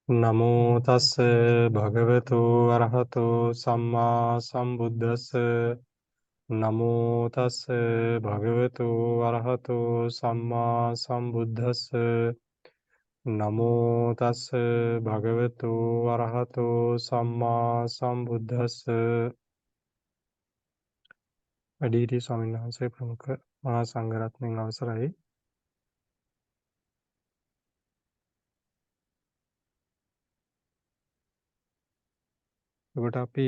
නමෝ තස්ස භගවතු අරහතෝ සම්මා සම්බුද්දස්ස නමෝ තස්ස භගවතු අරහතෝ සම්මා සම්බුද්දස්ස නමෝ තස්ස භගවතු අරහතෝ සම්මා සම්බුද්දස්ස අඩීටි ස්වාමීන් වහන්සේ ප්‍රමුඛ මහා සංඝරත්නයන් අවසරයි. ඔබට අපි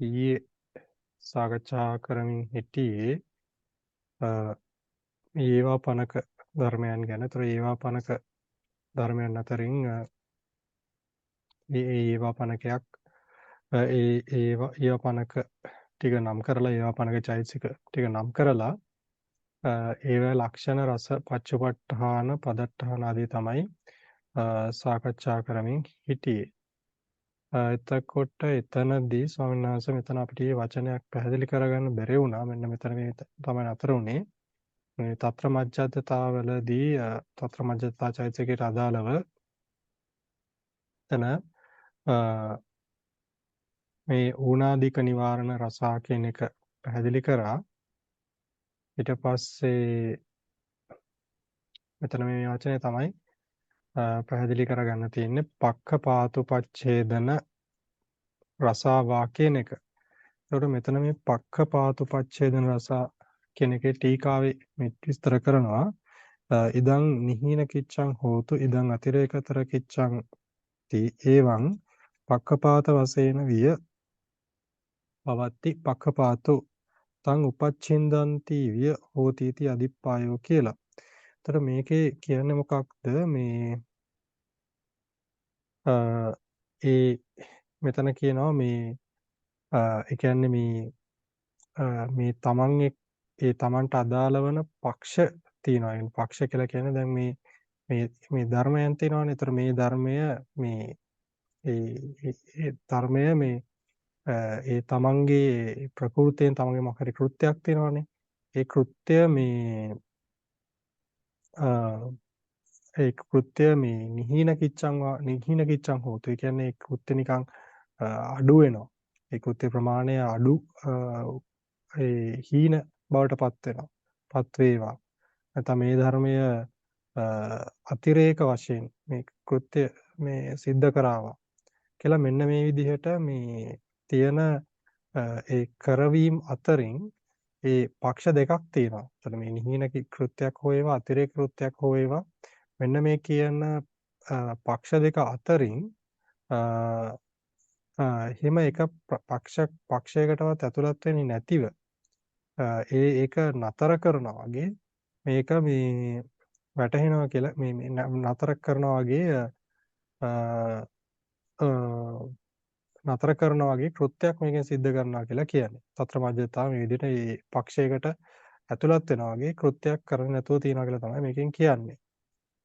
ඊයේ සාකච්ඡා කරමින් සිටියේ ඒවා පනක ධර්මයන් ගැන. ඒතර ඒවා පනක ධර්මයන් අතරින් ඒවා පනකයක් ඒවා පනක ටික නම් කරලා ඒවා පනක චෛතසික ටික නම් කරලා ඒවා ලක්ෂණ රස පච්චපට්ඨාන පදට්ඨාන ආදී තමයි සාකච්ඡා කරමින් හිටියේ. එතකොට එතනදී ස්වාමීන් වහන්සේ මෙතන අපිට මේ වචනයක් පැහැදිලි කරගන්න බැරි වුණා. මෙන්න මෙතන මේ තමයි අතර උනේ. මේ తත්‍ර මජ්ජත්තතාවලදී తත්‍ර මජ්ජත්තා චෛතසිකයට අදාළව එතන මේ ඌනාදික නිවාරණ රසා කියන එක පැහැදිලි කරා. ඊට පස්සේ මෙතන මේ වචනේ තමයි පැහැදිලි කරගන්න තියෙන්නේ පක්ඛපාතුපච්ඡේදන රසාවා කියන එක. ඒකට මෙතන මේ පක්ඛපාතුපච්ඡේදන රසා කියන එකේ ටීකාවේ මේ විස්තර කරනවා ඉදං නිහීන කිච්ඡං හෝතු ඉදං අතිරේකතර කිච්ඡං ති එවං පක්ඛපාත වශයෙන් විය පවත්ති පක්ඛපාතෝ තං උපච්ඡින්දන්ති විය හෝති इति අදිප්පායෝ කියලා. එතකොට මේකේ කියන්නේ මොකක්ද මේ ඒ මෙතන කියනවා මේ ඒ කියන්නේ මේ තමන් ඒ තමන්ට අදාළ වන පක්ෂ තියෙනවා. ඒ පක්ෂ කියලා කියන්නේ දැන් මේ ධර්මයන් තියෙනවානේ. ඒතර මේ ධර්මය මේ ඒ ධර්මය මේ ඒ තමන්ගේ ප්‍රകൃතියෙන් තමන්ගේ මොකක් හරි කෘත්‍යයක් තියෙනවානේ. ඒ කෘත්‍ය ඒ කෘත්‍ය මේ නිහීන කිච්ඡං හෝතු. ඒ කියන්නේ ඒ කෘත්‍ය නිකන් අඩු වෙනවා. ඒ කෘත්‍ය ප්‍රමාණය අඩු ඒ හීන බවට පත් වෙනවා. පත් වේවා. නැත්නම් මේ ධර්මය අතිරේක වශයෙන් මේ කෘත්‍ය මේ සිද්ධ කරාවා කියලා මෙන්න මේ විදිහට මේ තියෙන ඒ කරවීම අතරින් ඒ පක්ෂ දෙකක් තියෙනවා. එතන මේ නිහීන කෘත්‍යයක් හෝ ඒවා අතිරේක කෘත්‍යයක් හෝ ඒවා මෙන්න මේ කියන පක්ෂ දෙක අතරින් හිම එක පක්ෂයකටවත් ඇතුළත් වෙන්නේ නැතිව ඒක නතර කරනවා වගේ මේක මේ වැටහෙනවා කියලා මේ නතර කරනවා වගේ නතර කරනවා වගේ කෘත්‍යයක් මේකෙන් සිද්ධ කරනවා කියලා කියන්නේ. తත්‍ර මජ්ජතාව මේ විදිහට මේ පක්ෂයකට ඇතුළත් වෙනවා වගේ කෘත්‍යයක් කරන්නේ නැතුව තියනවා කියලා තමයි මේකෙන් කියන්නේ.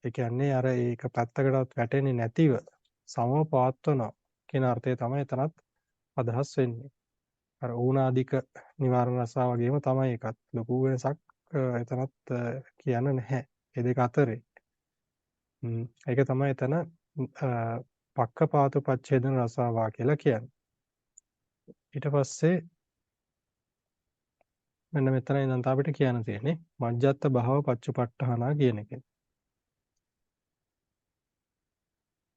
ඒ කියන්නේ අර ඒක පැත්තකටවත් වැටෙන්නේ නැතිව සමව පවත්වනවා කියන අර්ථය තමයි එතනත් අදහස් වෙන්නේ. අර ඌනාදික නිවාරණ රසා වගේම තමයි ඒකත්. ලොකු වෙනසක් එතනත් කියන්න නැහැ. මේ දෙක අතරේ. ඒක තමයි එතන පක්ඛපාතුපච්ඡේදන රසාවා කියලා කියන්නේ. ඊට පස්සේ මෙන්න මෙතන ඉඳන් අපිට කියන්න තියෙන්නේ මජ්ජත්ත භාව පච්චපට්ඨානා කියන එක.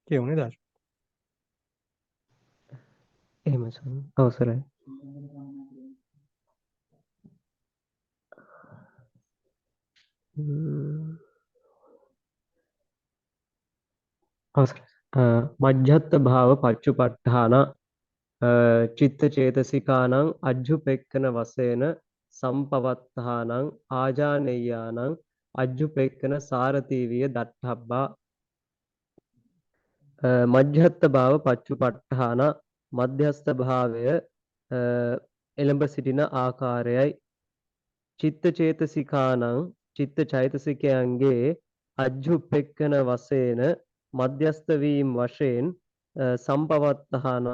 කියුනේ දාශ. එහෙම අවසරයි. අවසරයි. මජ්ජත්ත භාව පච්චුපට්ඨාන චිත්ත චේතසිකානං අජ්ජුපෙක්කන වශයෙන් සම්පවත්තානං ආජානෙය්‍යානං අජ්ජුපෙක්කන සාරතීවිය දට්ඨබ්බා මජ්ජත්ත භාව පච්චුපට්ඨාන මධ්‍යස්ථ භාවය එළඹ සිටින ආකාරයයි චිත්ත චේතසිකානං චිත්ත චෛතසිකයන්ගේ අජ්ජුපෙක්කන වශයෙන් මධ්‍යස්ථ වීම වශයෙන් සම්පවත්තානං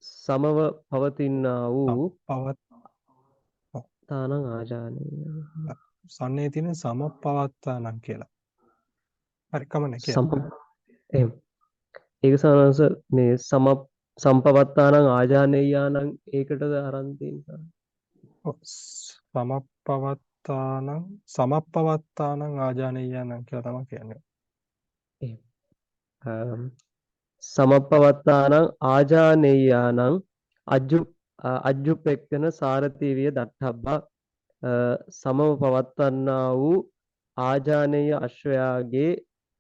සමව පවතිනා වූ තානං ආජානීය සන්නේ තියෙන සමපවත්තානම් කියලා. හරි කමන්නේ කියන්න. සම එහෙම. ඒක සානස මේ සම්පවත්තානං ආජානේයානං ඒකටද අරන් තියෙනවා. ඔව්. සමප්පවත්තානං ආජානීයානං කියලා තමයි කියන්නේ. එහෙම. සමප්පවත්තානං ආජානේයානං අජ්ජු අජ්ජුප්පෙක්කන සාරතීවිය දට්ඨබ්බා සමව පවත්වන්නා වූ ආජානේය අශ්වයාගේ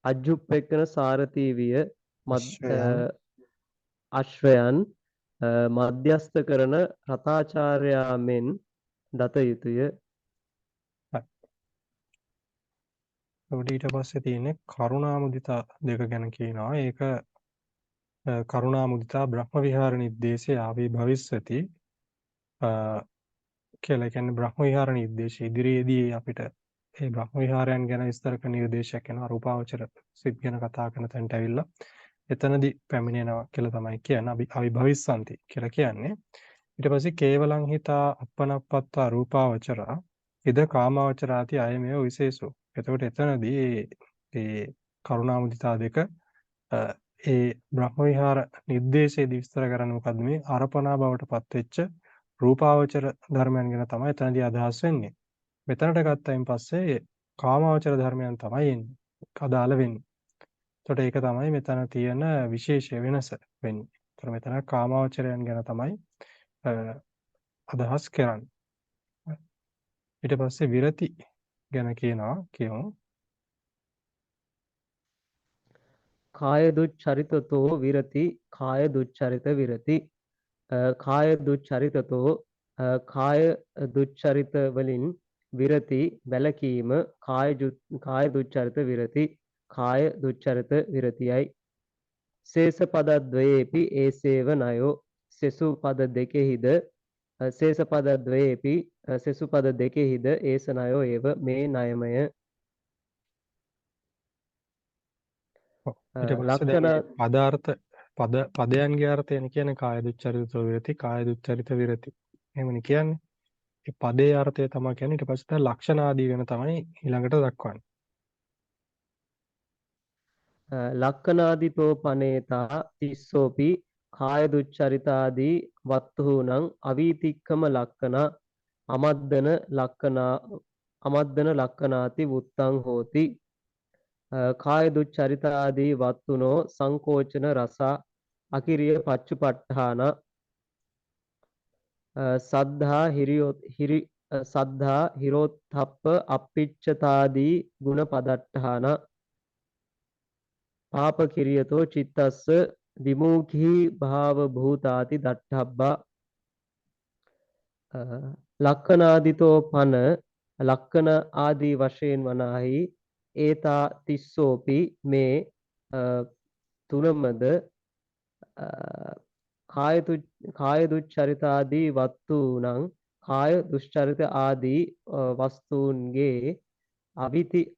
අජ්ජුප්පෙක්කන සාරතීවිය අශ්වයන් අශ්වයන් මධ්‍යස්ථ කරන රතාචාර්යා මෙන් දත යුතුය. ඊට පස්සේ තියෙන්නේ කරුණා මුදිතා දෙක ගැන කියනවා. ඒක කරුණා මුදිතා බ්‍රහ්ම විහාර නිर्देशේ ආවේ භවිස්සති කියලා. කියන්නේ බ්‍රහ්ම විහාර නිर्देश ඉදිරියේදී අපිට මේ බ්‍රහ්ම විහාරයන් ගැන විස්තර කරන නිर्देशයක් වෙනවා. රූපාවචර සිත් ගැන කතා කරන තැනට ඇවිල්ලා එතනදී පැමිණෙනවා කියලා තමයි කියන්නේ. අවිභවිස්සanti කියලා කියන්නේ. ඊට පස්සේ කේවලං හිතා අපනප්පත්තා රූපාවචරා ඉද කාමාවචරාති අයමේව විශේෂෝ. එතකොට එතනදී ඒ කරුණා මුදිතා දෙක ඒ බ්‍රහ්ම විහාර නිर्देशයේදී විස්තර කරන්නේ මොකද්ද? මේ අර්පණා බවට පත්වෙච්ච රූපාවචර ධර්මයන් ගැන තමයි එතනදී අදහස් වෙන්නේ. මෙතනට ගත්තයින් පස්සේ කාමාවචර ධර්මයන් තමයි එන්නේ. අදාළ වෙන්නේ. එතකොට ඒක තමයි මෙතන තියෙන විශේෂ වෙනස වෙන්නේ. එතකොට මෙතන කාමාවචරයන් ගැන තමයි අදහස් කරන්නේ. ඊට පස්සේ විරති ගැන කියමු. කාය දුච්චරිතතෝ විරති කාය දුච්චරිත විරති කාය දුච්චරිතතෝ කාය දුච්චරිත වලින් විරති වැළකීම කාය දුච්චරිත විරති කාය දුච්චරිත විරතියයි. ශේෂ පදද්වයේපි ඒසේව නයෝ සෙසු පද දෙකෙහිද ශේෂ පදද්වයේපි සෙසු පද දෙකෙහිද ඒස නයෝ ඒව මේ ණයමය. ඊට පස්සේ දැන් ලක්ෂණ මේ පදාර්ථ පදයන්ගේ අර්ථයන කියන්නේ කාය දුච්චරිත විරති කාය දුච්චරිත විරති. එහෙමනේ කියන්නේ. ඒ පදේ අර්ථය තමයි කියන්නේ. ඊට පස්සේ දැන් ලක්ෂණ ආදී වෙන තමයි ඊළඟට දක්වන්නේ. ලක්කනාදිතෝ පනේතා තිස්සෝපි කාය දුච්චරිතාදී වත්තුහුනං අවීතික්කම ලක්කන අමද්දන ලක්කනාති වුත්තං හෝති. කාය දුච්චරිතාදී වත්තුනෝ සංකෝචන රසා අකිරිය පච්චුපට්ඨාන සද්ධා හිරෝත්ථප්ප අප්පිච්චතාදී ගුණ පදට්ඨාන පාප කිරියතෝ චිත්තස්ස විමුඛී භාව භූතාති දට්ඨබ්බා. ලක්කනාදිතෝ පන ලක්කන ආදී වශයෙන් වනාහි ඒතා තිස්සෝපි මේ තුනමද කාය දුච්චරිතාදී වස්තුනං කාය දුෂ්චරිත ආදී වස්තුන්ගේ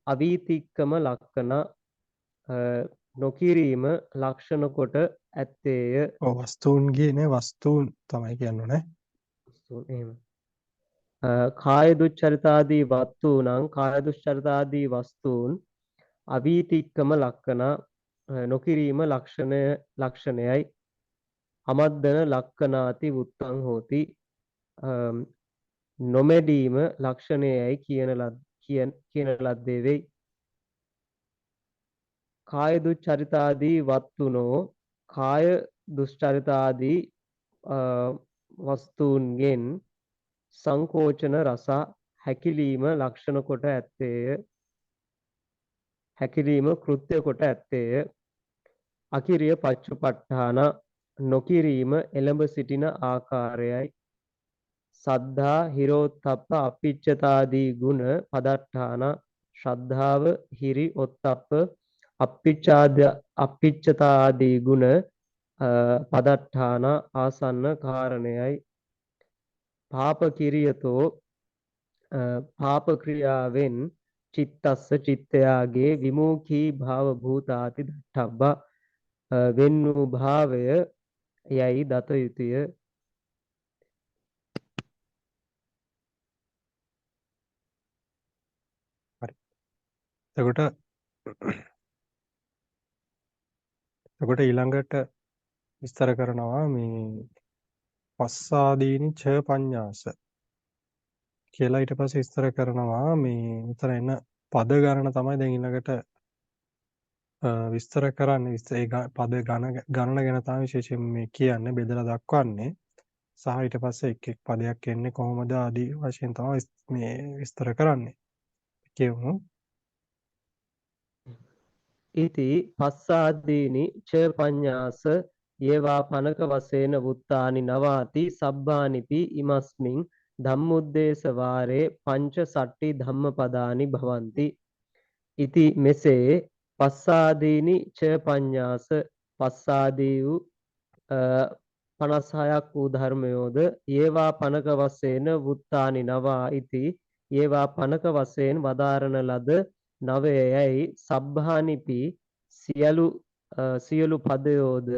අවීතික්කම ලක්කන නොකිරීම ලක්ෂණ කොට ඇත්තේය. ඔව් වස්තුන්ගේ නේ වස්තුන් තමයි කියන්නේ. එහෙම. කාය දුච්චරිතාදී වස්තුනං කාය දුෂ්චරිතාදී වස්තුන් අවීතික්කම ලක්කන නොකිරීම ලක්ෂණයයි. අමද්දන ලක්කනාති වුත්තං හෝති. නොමැඩීම ලක්ෂණයයි කියන ලද්දේ වෙයි. කාය දුච්චරිතාදී වත්තුනෝ කාය දුෂ්චරිතාදී වස්තුන්ගෙන් සංකෝචන රස හැකිලීම ලක්ෂණ කොට ඇත්තේය. හැකිලීම කෘත්‍ය කොට ඇත්තේය. අකිරිය පච්චුපට්ඨාන නොකිරීම එළඹ සිටින ආකාරයයි. සද්ධා හිරෝත්තප්ප අප්පිච්චතාදී ගුණ පදට්ඨාන ශ්‍රද්ධාව හිරි ඔත්තප්ප අප්පිච්චතාදී ගුණ පදට්ඨාන ආසන්න කාරණයයි. පාප කිරියතෝ පාප ක්‍රියාවෙන් චිත්තස්ස චිත්තයාගේ විමුඛී භාව භූතාති දට්ඨබ්බා වෙන් වූ භාවය යයි දත යුතුය. හරි. එතකොට එතකොට ඊළඟට විස්තර කරනවා මේ පස්සාදීනි ච පඤ්ඤාස කියලා. ඊට පස්සේ විස්තර කරනවා මේ මෙතන එන පද ගණන තමයි දැන් ඊළඟට විස්තර කරන්නේ. ඒ පද ගණන ගැන තමයි විශේෂයෙන් මේ කියන්නේ, බෙදලා දක්වන්නේ. සහ ඊට පස්සේ එක් එක් පදයක් එන්නේ කොහොමද ආදී වශයෙන් තමයි මේ විස්තර කරන්නේ. කියමු. ඉති පස්සාදීනි ච පඤ්ඤාස යේවා පනක වසේන වුත්තානි නවාති සබ්බානිපි ඉමස්මින් ධම්මුද්දේශ වාරේ පංච සට්ටි ධම්මපදානි භවಂತಿ. ඉති මෙසේ පස්සාදීනි ච පඤ්ඤාස පස්සාදී වූ 56ක් වූ ධර්මයෝද ඒවා පනක වශයෙන් වුත්තානි නවා ඉති ඒවා පනක වශයෙන් වදාරන ලද නවයයි සබ්බානිපි සියලු පදයෝද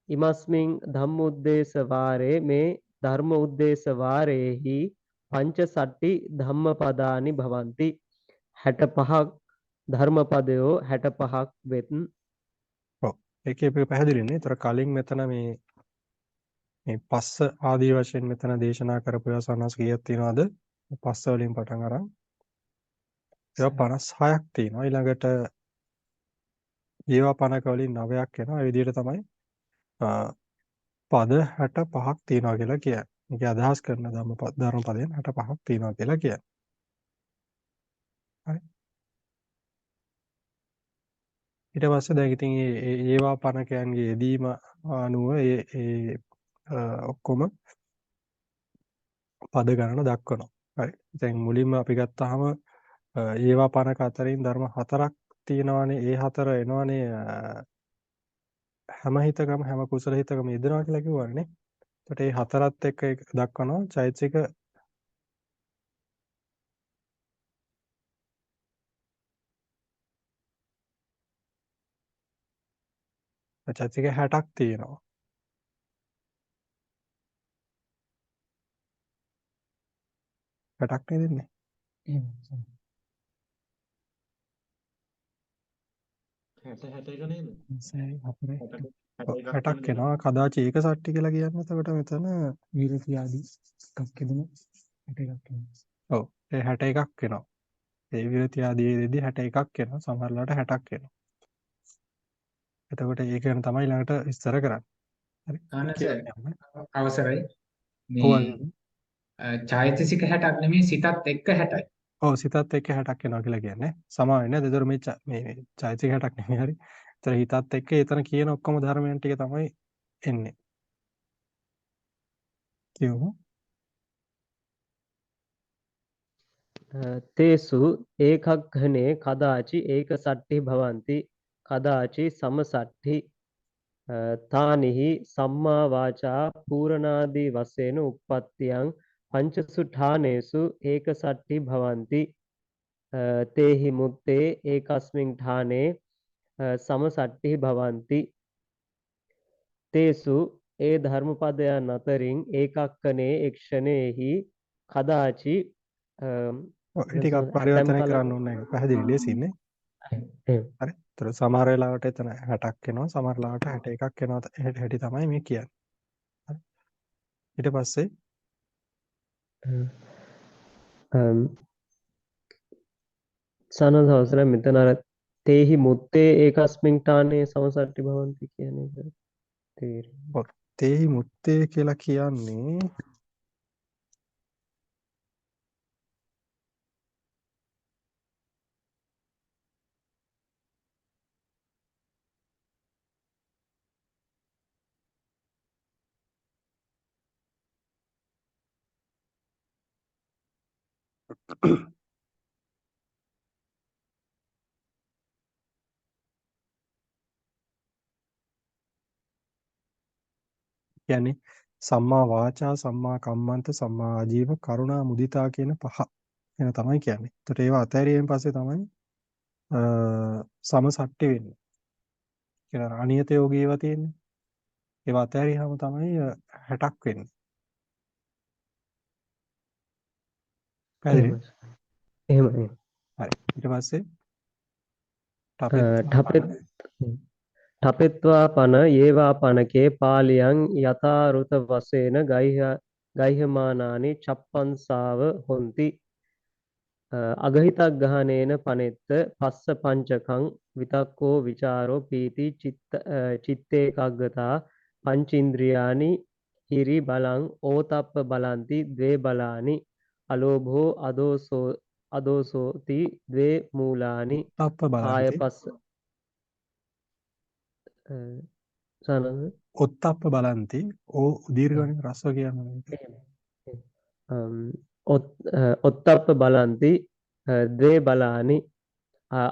ඉමස්මින් ධම්මෝද්දේශ වාරේ මේ ධර්ම උද්දේශ වාරේහි පංච සට්ටි ධම්මපදානි භවಂತಿ. 65ක් ධර්මපදයෝ 65ක් වෙත්. ඔව්. ඒකේ පැහැදිලිනේ. ඒතර කලින් මෙතන මේ පස්ස ආදී වශයෙන් මෙතන දේශනා කරපු ඒවා සනස් කීයක් තියෙනවද? පස්ස වලින් පටන් අරන් ඒවා 56ක් තියෙනවා. ඊළඟට ඒවා 50ක වලින් 9ක් එනවා. ඒ විදිහට තමයි පද 65ක් තියෙනවා කියලා කියන්නේ. මේකේ අදහස් කරන ධර්ම පදයන් 65ක් තියෙනවා කියලා කියන්නේ. හරි. ඊට පස්සේ දැන් ඉතින් ඒවා 50කයන්ගේ යෙදීම අනුව ඒ ඔක්කොම පද ගණන දක්වනවා. හරි. දැන් මුලින්ම අපි ගත්තාම ඒවා 50ක අතරින් ධර්ම 4ක් තියෙනවානේ. ඒ 4 එනවානේ හැම හිතකම හැම කුසල හිතකම යෙදෙනවා කියලා කිව්වනේ. එතකොට මේ 4ත් එක්ක දක්වනවා චෛතසික 60ක් තියෙනවා. 60ක් නේද ඉන්නේ? 60 නේද? 60ක් එනවා. කදාචි ඒක සට්ටි කියලා කියන්නේ. එතකොට මෙතන විරති ආදී එකක් එදෙන 61ක් එනවා. ඔව්. ඒ 61ක් එනවා. ඒ විරති ආදී දෙදී 61ක් එනවා. සමහරලාට 60ක් එනවා. එතකොට ඒක ගැන තමයි ළඟට විස්තර කරන්නේ. හරි. ආනස කියන්නේ. අවසරයි. ඔව්. මේ චෛතසික 60ක් නෙමෙයි සිතත් එක්ක 60යි. ඔව් සිතත් එක්ක 60ක් එනවා කියලා කියන්නේ. සමා වෙන්නේ. එතකොට මේ චෛතසික 60ක් නෙමෙයි හරි. ඒතර හිතත් එක්ක එතන කියන ඔක්කොම ධර්මයන් ටික තමයි එන්නේ. කියමු. තේසු ඒකග්ඝනේ කදාචි ඒක සට්ටි භවಂತಿ කදාචි සමසට්ටි තානිහි සම්මා වාචා පූර්ණාදී වශයෙන් උප්පත්තියං පංචසු ඨානේසු ඒක සට්ටි භවಂತಿ තේහි මුත්තේ ඒකස්මින් ඨානේ සමසට්ටි භවಂತಿ. තේසු ඒ ධර්මපදයන් අතරින් ඒකක්කනේ එක්ෂණේහි කදාචි ඔව් ඒ ටිකක් පරිවර්තනය කරන්න ඕනේ. පැහැදිලි ලේසින්නේ. හරි. ඒතර සමහර වෙලාවට එතන 60ක් එනවා. සමහර වෙලාවට 61ක් එනවා. හැටි තමයි මේ කියන්නේ. හරි. ඊට පස්සේ සනද අවසරයි මෙතන අර තේහි මුත්තේ ඒකස්මින් ඨානේ සමසට්ටි භවಂತಿ කියන එක තේරෙන්නේ. ඔව් තේහි මුත්තේ කියලා කියන්නේ කියන්නේ සම්මා වාචා, සම්මා කම්මන්ත, සම්මා ආජීව, කරුණා, මුදිතා කියන පහ වෙන තමයි කියන්නේ. ඒතට ඒවා අතහැරීමෙන් පස්සේ තමයි සමසට්ටි වෙන්නේ. කියලා අනියත යෝගී ඒවා තියෙන්නේ. ඒවා අතහැරියාම තමයි 60ක් වෙන්නේ. පැහැදිලිද? එහෙමයි. හරි. ඊට පස්සේ ඨපෙත් ඨපෙත්වා පන ඒවා පනකේ පාලියං යථාරුත වශයෙන් ගයිහමානානි චප්පන්සාව හොಂತಿ අගහිතක් ගහනේන පනෙත්ත පස්ස පංචකං විතක්කෝ විචාරෝ පීති චිත්තේකග්ගතා පංචින්ද්‍රියානි හිරි බලං ඕතප්ප බලಂತಿ ද්වේ බලානි අලෝභෝ අදෝසෝති ද්වේ මූලානි තප්ප කාය බලಂತಿ පස්ස සනද ඔත්තප්ප බලಂತಿ ඕ දීර්ඝවනේ රස්ව කියන්නේ මේක. ඔත්තප්ප බලಂತಿ ද්වේ බලානි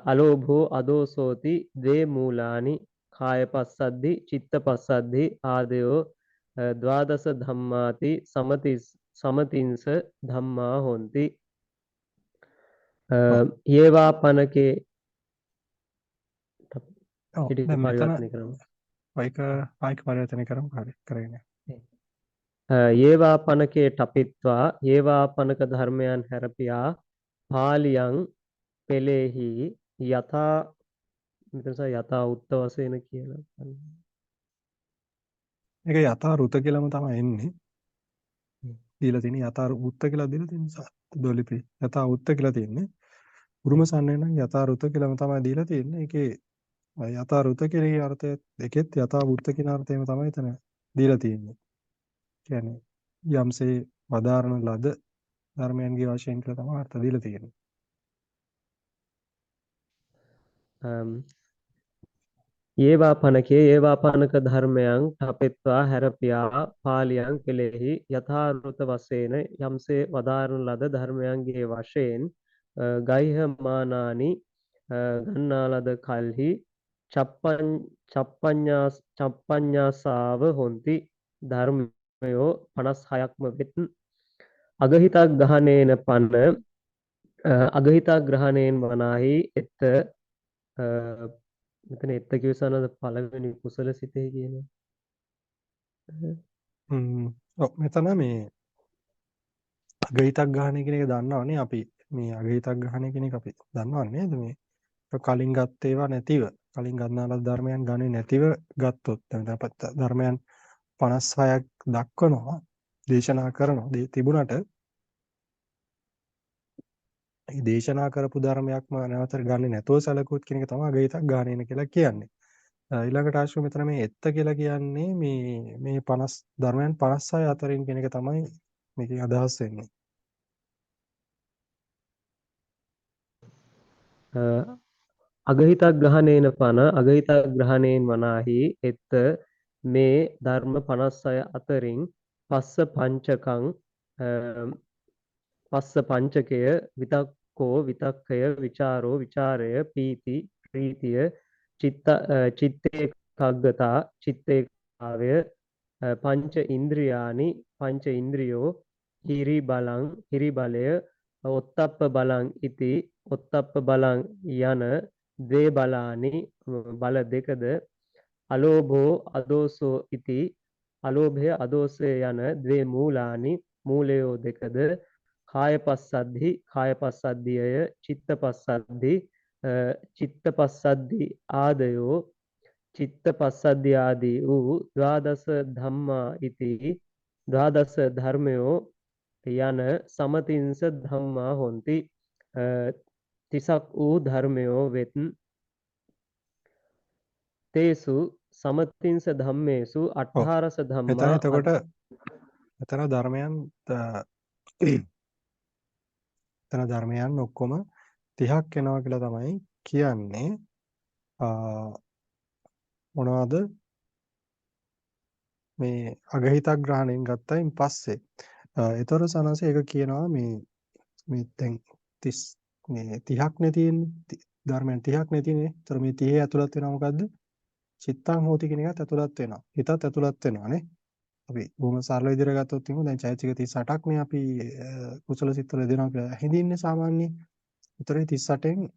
අලෝභෝ අදෝසෝති ද්වේ මූලානි කාය පස්සද්ධි චිත්ත පස්සද්ධි ආදයෝ ද්වාදස ධම්මාති සමතින්ස ධම්මා හොಂತಿ ඔව්. ඒවා පනකේ ඔව්. හිටි දැන් මෙතන පරිවර්තනය කරමු වයික පරිවර්තනය කරමු. හරි කරගෙන. ඒවා පනකේ ටපිත්වා ඒවා පනක ධර්මයන් හැරපියා පාලියං පෙළෙහි යථා මෙතන යථා උත්ත වශයෙන් කියලා මේක යථා රුත කියලාම තමයි එන්නේ. දීලා තියෙන්නේ යථා උත්ත කියලා දීලා තියෙන දොලිපි. යථා උත්ත කියලා තියෙන්නේ. උරුම සම්නේ නම් යථා රුත කියලාම තමයි දීලා තියෙන්නේ. ඒකේ යථා රුත කියන අර්ථය දෙකෙත් යථා උත්ත කියන අර්ථයම තමයි එතන දීලා තියෙන්නේ. කියන්නේ යම්සේ වදාරන ලද ධර්මයන්ගේ වශයෙන් කියලා තමයි අර්ථ දීලා තියෙන්නේ. ඒවා පනකේ ඒවා පනක ධර්මයන් ටපෙත්වා හැරපියා පාලියං පෙළෙහි යථාර්ථ වශයෙන් යම්සේ වදාරන ලද ධර්මයන්ගේ වශයෙන් ගයිහමානානි ගන්නා ලද කල්හි චප්පඤ්ඤාසාව හොಂತಿ ධර්මයෝ 56ක්ම වෙත් අගහිතක් ගහනේන පන අගහිතක් ග්‍රහණයෙන් වනාහි එත් මෙතන එත්ත කියවසනද පළවෙනි කුසල සිතේ කියන ඔව් මෙතන මේ අගහිතක් ගහන කියන එක දන්නවනේ අපි. මේ අගහිතක් ගහන කියන එක අපි දන්නව නේද? මේ කලින් ගත්ත ඒවා නැතිව කලින් ගන්නා ලද ධර්මයන් ගන්නේ නැතිව ගත්තොත් දැන් අපත් ධර්මයන් 56ක් දක්වනවා දේශනා කරනවා තිබුණට ඒ දේශනා කරපු ධර්මයක්ම නැවත ගන්නේ නැතුව සැලකුවොත් කියන එක තමයි අගහිතක් ගානේන කියලා කියන්නේ. ඊළඟට ආශ්‍රව මෙතන මේ එත්ත කියලා කියන්නේ මේ 50 ධර්මයන් 56 අතරින් කියන එක තමයි මේකේ අදහස් වෙන්නේ. අගහිතක් ග්‍රහණේන පන අගහිතක් ග්‍රහණයෙන් වනාහි එත් මේ ධර්ම 56 අතරින් පස්ස පංචකය විතක්කෝ විතක්කය විචාරෝ විචාරය පීති ප්‍රීතිය චිත්තේකග්ගතා චිත්තේකාවය පංච ඉන්ද්‍රියානි පංච ඉන්ද්‍රියෝ හිරි බලය ඔත්තප්ප බලං ඉති ඔත්තප්ප බලං යන ද්වේ බලානි බල දෙකද අලෝභෝ අදෝසෝ ඉති අලෝභය අදෝසය යන ද්වේ මූලානි මූලයෝ දෙකද කාය පස්සද්ධිය චිත්ත පස්සද්ධි ආදයෝ චිත්ත පස්සද්ධි ආදී වූ ද්වාදස ධම්මා ඉති ද්වාදස ධර්මයෝ යන සමතින්ස ධම්මා හොಂತಿ 30ක් වූ ධර්මයෝ වෙත් තේසු සමතින්ස ධම්මේසු අට්ඨාරස මෙතන ධම්මා එතකොට මෙතන ධර්මයන් ඔක්කොම 30ක් එනවා කියලා තමයි කියන්නේ. මොනවද මේ අගහිතක් ග්‍රහණයෙන් ගත්තයින් පස්සේ ඒතර සනස ඒක කියනවා මේ දැන් 30 මේ 30ක් නේ තියෙන්නේ ධර්මයන් 30ක් නේ තියෙන්නේ. ඒතර මේ 30 ඇතුළත් වෙනවා මොකද්ද? චිත්තං හෝති කියන එකත් ඇතුළත් වෙනවා. හිතත් ඇතුළත් වෙනවා නේ. අපි බොහොම සරල විදිහට ගත්තොත් එහෙනම් දැන් චෛතසික 38ක් නේ අපි කුසල සිත්වල දෙනවා කියලා හිඳින්නේ සාමාන්‍යයෙන්. ඒතර 38න්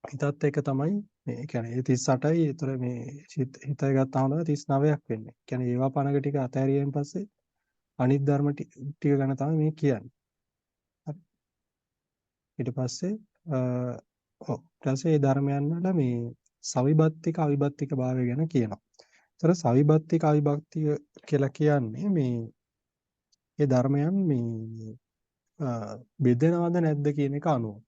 හිතත් එක තමයි මේ කියන්නේ 38යි ඒතර මේ හිතයි ගත්තාම තමයි 39ක් වෙන්නේ. කියන්නේ ඒවා පනක ටික අතහැරියෙන් පස්සේ අනිත් ධර්ම ටික ගන්න තමයි මේ කියන්නේ. හරි. ඊට පස්සේ ඊට පස්සේ ධර්මයන් වල මේ සවිභක්තික අවිභක්තික භාවය ගැන කියනවා. ඒතර සවිභක්තික අවිභක්තික කියලා කියන්නේ මේ ධර්මයන් බෙදෙනවද නැද්ද කියන එක අනුව.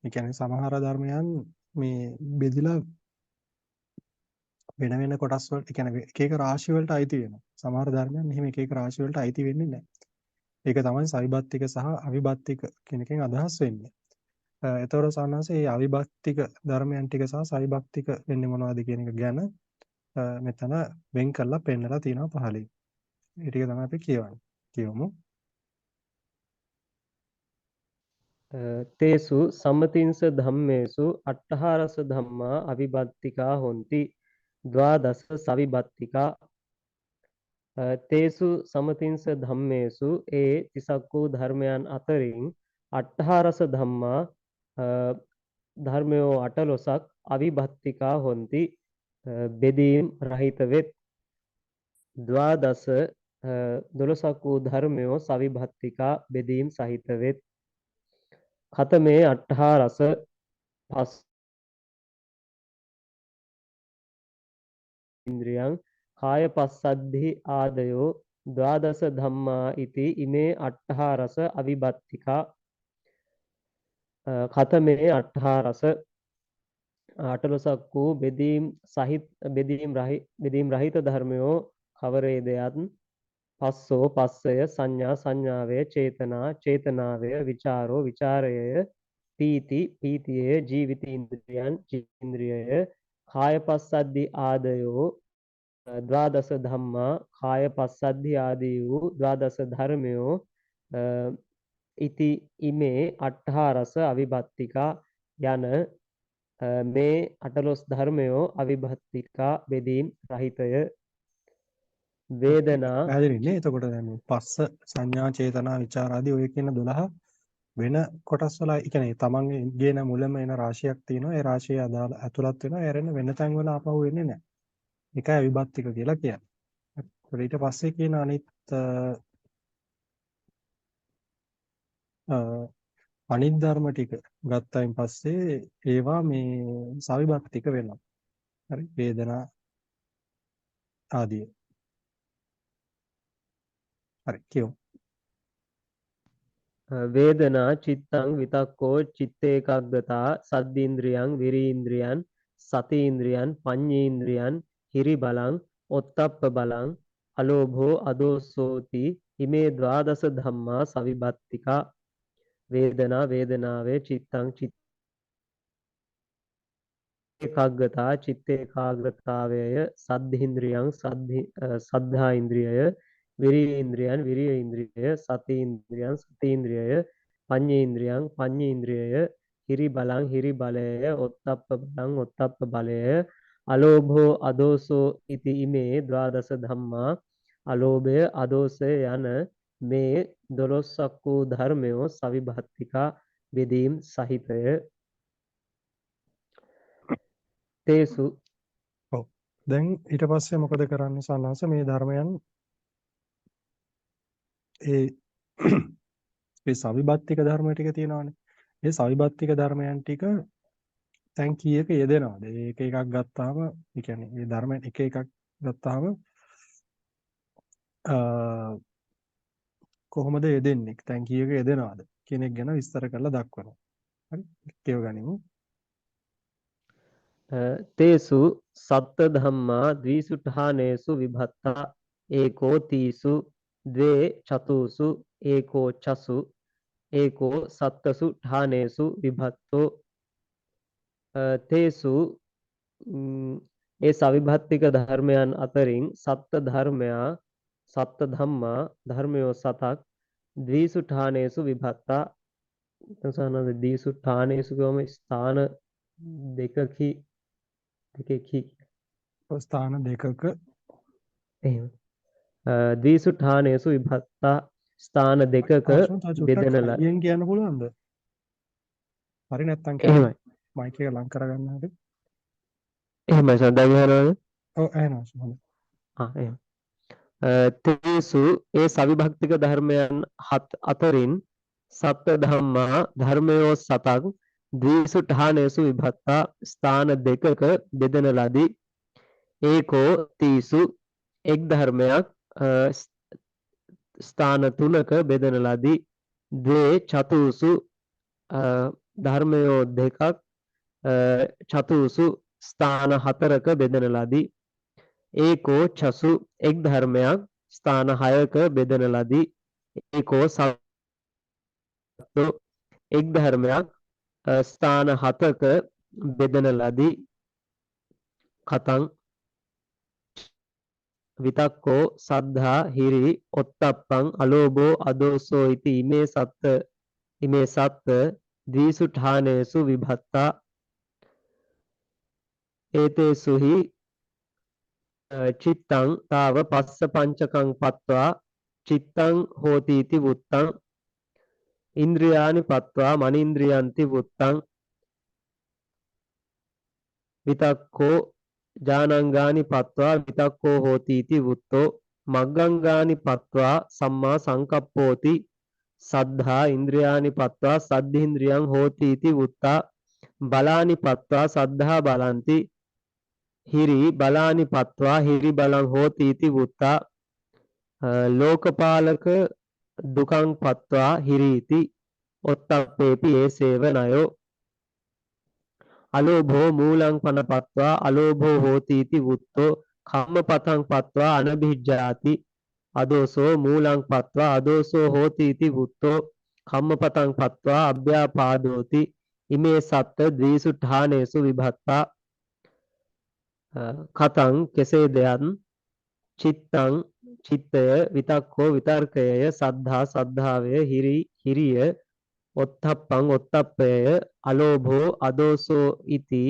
ඒ කියන්නේ සමහර ධර්මයන් මේ බෙදිලා වෙන වෙන කොටස් වලට, ඒ කියන්නේ එක එක රාශි වලට අයිති වෙනවා. සමහර ධර්මයන් එහෙම එක එක රාශි වලට අයිති වෙන්නේ නැහැ. ඒක තමයි සවිභක්තික සහ අවිභක්තික කියන එකෙන් අදහස් වෙන්නේ. එතකොට සාමාන්‍යයෙන් මේ අවිභක්තික ධර්මයන් ටික සහ සවිභක්තික වෙන්නේ මොනවද කියන එක ගැන මෙතන වෙන් කරලා පෙන්නලා තියෙනවා පහලින්. ඒ ටික තමයි අපි කියවන්නේ. කියවමු. තේසු සම්මතින්ස ධම්මේසු අට්ඨහරස ධම්මා අවිභක්තිකා හොಂತಿ ද්වාදස සවිභක්තිකා තේසු සමතින්ස ධම්මේසු ඒ 30ක් වූ ධර්මයන් අතරින් අට්ඨහරස ධම්මා ධර්මයෝ 18ක් අවිභක්තිකා හොಂತಿ බෙදීම් රහිත වෙත් ද්වාදස 12ක් වූ ධර්මයෝ සවිභක්තිකා බෙදීම් සහිත වෙත් ඛතමේ අට්ඨහරස පස් ඉන්ද්‍රියං කාය පස්සද්ධි ආදයෝ ද්වාදස ධම්මා ඉති ඉමේ අට්ඨහරස අවිභක්තිකා ඛතමේ අට්ඨහරස 18ක් වූ බෙදීම් රහිත ධර්මයෝ කවරේදයන් පස්සෝ පස්සය සංඥා සංඥාවය චේතනා චේතනාවය විචාරෝ විචාරය පීති පීතිය ජීවිතීන්ද්‍රියන් ජීවිතීන්ද්‍රියය කාය පස්සද්ධි ආදයෝ ද්වාදස ධම්මා කාය පස්සද්ධි ආදී වූ ද්වාදස ධර්මයෝ ඉති ඉමේ අට්ඨහරස අවිභක්තිකා යන මේ 18 ධර්මයෝ අවිභක්තිකා බෙදීම් රහිතය වේදනා පැහැදිලිනේ. එතකොට දැන් මේ පස්ස සංඥා චේතනා විචාර ආදී ඔය කියන 12 වෙන කොටස් වල, ඒ කියන්නේ තමන්ගේ ගේන මුලම එන රාශියක් තියෙනවා. ඒ රාශිය අදාළ ඇතුළත් වෙනවා. ඒරෙන්න වෙන තැන් වල ආපහු වෙන්නේ නැහැ. ඒකයි අවිභක්තික කියලා කියන්නේ. ඊට පස්සේ කියන අනිත් ධර්ම ටික ගත්තයින් පස්සේ ඒවා මේ සවිභක්තික වෙනවා. හරි. වේදනා ආදී. හරි. කියමු. වේදනා චිත්තං විතක්කෝ චිත්තේකග්ගතා සද්දීන්ද්‍රියං විරීන්ද්‍රියං සතීන්ද්‍රියං පඤ්ඤේන්ද්‍රියං හිරි බලං ඔත්තප්ප බලං අලෝභෝ අදෝසෝති ඉමේ ද්වාදස ධම්මා සවිභක්තිකා වේදනා වේදනාවේ චිත්තං චිත්තේකග්ගතා චිත්තේකාග්‍රතාවය සද්ධීන්ද්‍රියං සද්ධා ඉන්ද්‍රියය විරීන්ද්‍රියං විරිය ඉන්ද්‍රියය සතීන්ද්‍රියං සතීන්ද්‍රියය පඤ්ඤේන්ද්‍රියං පඤ්ඤේන්ද්‍රියය හිරි බලං හිරි බලය ඔත්තප්ප බලං ඔත්තප්ප බලය අලෝභෝ අදෝසෝ ඉති ඉමේ ද්වාදස ධම්මා අලෝභය අදෝසය යන මේ 12ක් වූ ධර්මයෝ සවිභක්තිකා බෙදීම් සහිතය තේසු. ඔව්. දැන් ඊට පස්සේ මොකද කරන්නේ සන්නහස? මේ ධර්මයන් ඒ සවිභක්තික ධර්ම ටික තියෙනවානේ. මේ සවිභක්තික ධර්මයන් ටික දැන් කීයක යෙදෙනවද? ඒක එකක් ගත්තාම, ඒ කියන්නේ මේ ධර්ම එක එකක් ගත්තාම කොහොමද යෙදෙන්නේ? දැන් කීයක යෙදෙනවද කියන එක ගැන විස්තර කරලා දක්වනවා. හරි. කියව ගනිමු. තේසු සත්ත ධම්මා ද්විසුඨානේසු විභත්තා ඒකෝ තීසු ද්වේ චතුසු ඒකෝ චසු ඒකෝ සත්තසු ඨානේසු විභත්තෝ තේසු ඒ සවිභක්තික ධර්මයන් අතරින් සත්ත ධම්මා ධර්මයෝ සතක් ද්විසුඨානේසු විභත්තා තසන ද්විසුඨානේසු ගම ස්ථාන දෙකකි ස්ථාන දෙකක එහෙම ද්විසුඨානේසු විභත්තා ස්ථාන දෙකක බෙදන යෙන් කියන්න පුළුවන්ද? හරි නැත්තම් එහෙමයි. මයික් එක ලං කරගන්න හරි. එහෙමයි සද්දා ගහනවද? ඔව් එහෙනම් හොඳයි. එහෙම. තේසු ඒ සවිභක්තික ධර්මයන් අතරින් සත්ත ධම්මා ධර්මයෝ සතක් ද්විසුඨානේසු විභත්තා ස්ථාන දෙකක බෙදන ලදී. ඒකෝ තීසු එක් ධර්මයක් ස්ථාන තුනක බෙදන ලදී. ද්වේ චතුසු ධර්මයෝ දෙකක් චතුසු ස්ථාන හතරක බෙදන ලදී. ඒකෝ චසු එක් ධර්මයක් ස්ථාන හයක බෙදන ලදී. ඒකෝ සත්තු එක් ධර්මයක් ස්ථාන හතක බෙදන ලදී. කතං විතක්කෝ සද්ධා හිරි ඔත්තප්පං අලෝභෝ අදෝසෝ ඉති ඉමේ සත්ත ද්විසුඨානේසු විභත්තා ඒතේසුහි චිත්තං තාව පස්ස පංචකං පත්වා චිත්තං හෝති इति වුත්තං ඉන්ද්‍රියානි පත්වා මනීන්ද්‍රියන්ති වුත්තං විතක්කෝ ජානංගානි පත්වා විතක්කෝ හෝති इति වුත්තෝ මග්ගංගානි පත්වා සම්මා සංකප්පෝති සද්ධා ඉන්ද්‍රියානි පත්වා සද්ධින්ද්‍රියං හෝති इति වුත්තා බලානි පත්වා සද්ධා බලಂತಿ හිරි බලානි පත්වා හිරි බලං හෝති इति වුත්තා ලෝකපාලක දුකං පත්වා හිරීති ඔත්තප්පේපි ඒසේව නයෝ අලෝභෝ මූලං පනපත්වා අලෝභෝ හෝති इति වුත්තෝ කම්මපතං පත්වා අනභිජ්ජාති අදෝසෝ මූලං පත්වා අදෝසෝ හෝති इति වුත්තෝ කම්මපතං පත්වා අභ්‍යාපාදෝති ඉමේ සත්ත ද්විසුඨානේසු විභත්තා කතං කෙසේදයන් චිත්තං චිත්තය විතක්කෝ විතර්කය සද්ධා සද්ධාවය හිරිය ඔත්තප්පං ඔත්තප්පය අලෝභෝ අදෝසෝ ඉති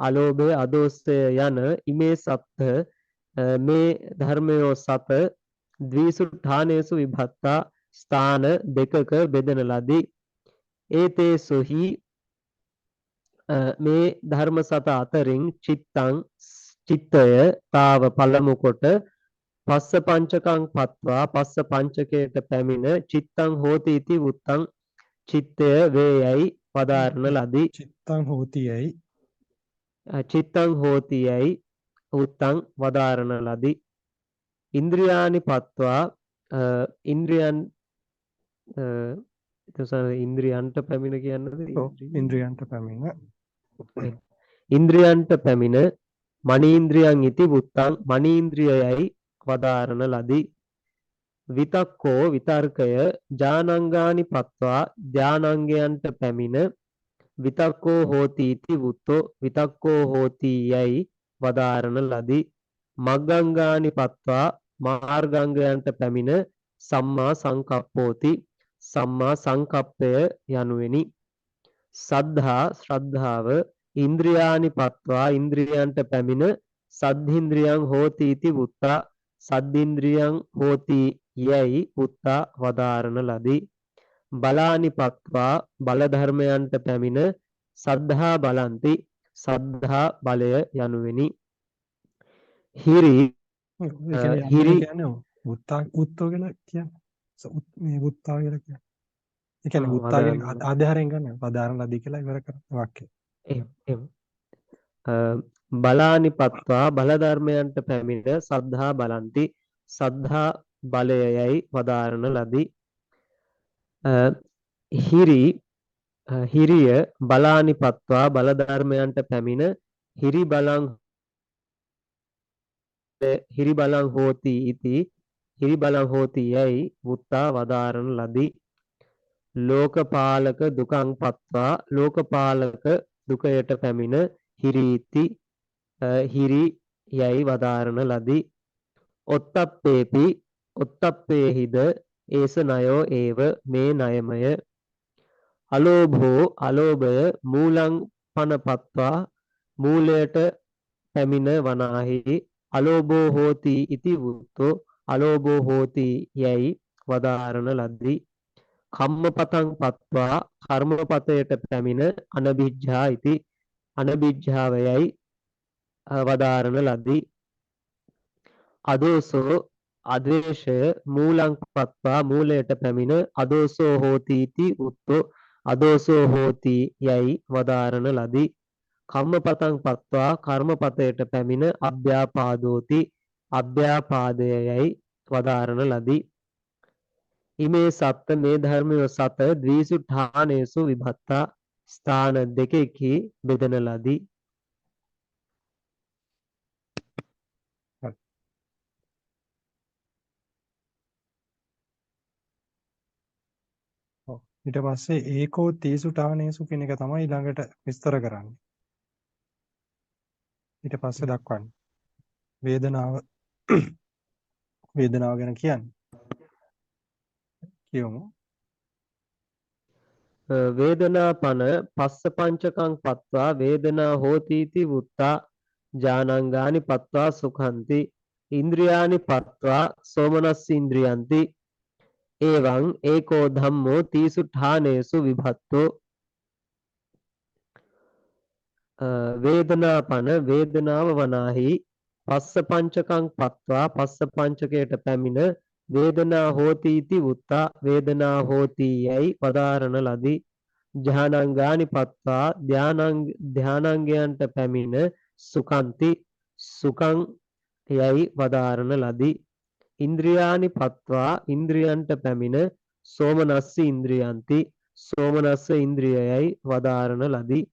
අලෝභය අදෝසය යන ඉමේ සත්ත මේ ධර්මයෝ සත ද්විසුඨානේසු විභත්තා ස්ථාන දෙකක බෙදන ලදී. ඒතේසුහි මේ ධර්ම සත අතරින් චිත්තය තාව පළමු කොට පස්ස පංචකං පත්වා පස්ස පංචකයට පැමිණ චිත්තං හෝති इति වුත්තං චිත්තය වේයයි පදාරණ ලදී. චිත්තං හෝතියයි චිත්තං හෝතියයි උත්තං වදාරණ ලදී. ඉන්ද්‍රියානි පත්වා ඉන්ද්‍රියන්ට පැමිණ කියන්නද? ඉන්ද්‍රියන්ට පැමිණ ඉන්ද්‍රියන්ට පැමිණ මනීන්ද්‍රියං ඉති වුත්තං මනීන්ද්‍රියයයි වදාරණ ලදී. විතක්කෝ විතර්කය ඥානංගානි පත්වා ධානාංගයන්ට පැමිණ විතක්කෝ හෝති इति වුත්තෝ විතක්කෝ හෝති යයි වදාරණ ලදී. මග්ගංගානි පත්වා මාර්ගාංගයන්ට පැමිණ සම්මා සංකප්පෝති සම්මා සංකප්පය යනුවෙනි. සද්ධා ශ්‍රද්ධාව ඉන්ද්‍රියානි පත්වා ඉන්ද්‍රියන්ට පැමිණ සද්ධින්ද්‍රියං හෝති इति වුත්තා සද්ධින්ද්‍රියං හෝති යයි වුත්තා වදාරණ ලදී. බලානි පත්වා බල ධර්මයන්ට පැමිණ සද්ධා බලಂತಿ සද්ධා බලය යනුවෙනි. හිරි කියන්නේ උත්තෝ කියලා කියන්නේ මේ උත්තා කියලා කියන්නේ. ඒ කියන්නේ උත්තා කියන්නේ ආධාරයෙන් ගන්න පදාරණ ලදී කියලා ඉවර කරන වාක්‍යය. එහෙම බලානි පත්වා බල ධර්මයන්ට පැමිණ සද්ධා බලಂತಿ සද්ධා බලයයි වදාරණ ලදී. හිරිය බලානි පත්වා බල ධර්මයන්ට පැමිණ හිරි බලං හෝති इति හිරි බලං හෝති යයි වුත්තා වදාරණ ලදී. ලෝකපාලක දුකං පත්වා ලෝකපාලක දුකයට පැමිණ හිරීති හිරි යයි වදාරණ ලදී. ඔත්තප්පේපි ඔත්තප්පේහිද ඒස නයෝ ඒව මේ නයමය. අලෝභෝ අලෝභය මූලං පනපත්වා මූලයට පැමිණ වනාහි අලෝභෝ හෝති ඉති වුත්තෝ අලෝභෝ හෝති යයි වදාරණ ලද්දී. කම්මපතං පත්වා කර්මපතයට පැමිණ අනභිජ්ජා ඉති අනභිජ්ජාවයයි වදාරණ ලද්දී. අදෝසෝ අද්වේෂය මූලං පත්වා මූලයට පැමිණ අදෝසෝ හෝති ඉති උත්තෝ අදෝසෝ හෝති යයි වදාරන ලදී. කම්මපතං පත්වා කර්මපතයට පැමිණ අභ්‍යාපාදෝති අභ්‍යාපාදයයි වදාරන ලදී. ඉමේ සත්ත මේ ධර්මය සත ද්විසුඨානේසු විභත්තා ස්ථාන දෙකෙහි බෙදන ලදී. හරි. ඔව්. ඊට පස්සේ ඒකෝ තීසුඨානේසු කියන එක තමයි ඊළඟට විස්තර කරන්නේ. ඊට පස්සේ දක්වන්නේ වේදනාව වේදනාව ගැන කියන්නේ. කියමු. වේදනාපන පස්ස පංචකං පත්වා වේදනා හෝතිති වුත්තා ජානංගානි පත්වා සුඛන්ති ඉන්ද්‍රියානි පත්වා සෝමනස්ස ඉන්ද්‍රියන්ති එවං ඒකෝ ධම්මෝ තීසුඨානේසු විභත්තෝ වේදනාපන වේදනාව වනාහි පස්ස පංචකං පත්වා පස්ස පංචකයට පැමිණ වේදනා හෝතිති වුත්තා වේදනා හෝති යයි පදාරණ ලදී. ධානංගානි පත්වා ධානංගයන්ට පැමිණ සුඛන්ති සුඛං යයි වදාරණ ලදී. ඉන්ද්‍රියානි පත්වා ඉන්ද්‍රියන්ට පැමිණ සෝමනස්ස ඉන්ද්‍රියන්ති සෝමනස්ස ඉන්ද්‍රියයි වදාරණ ලදී.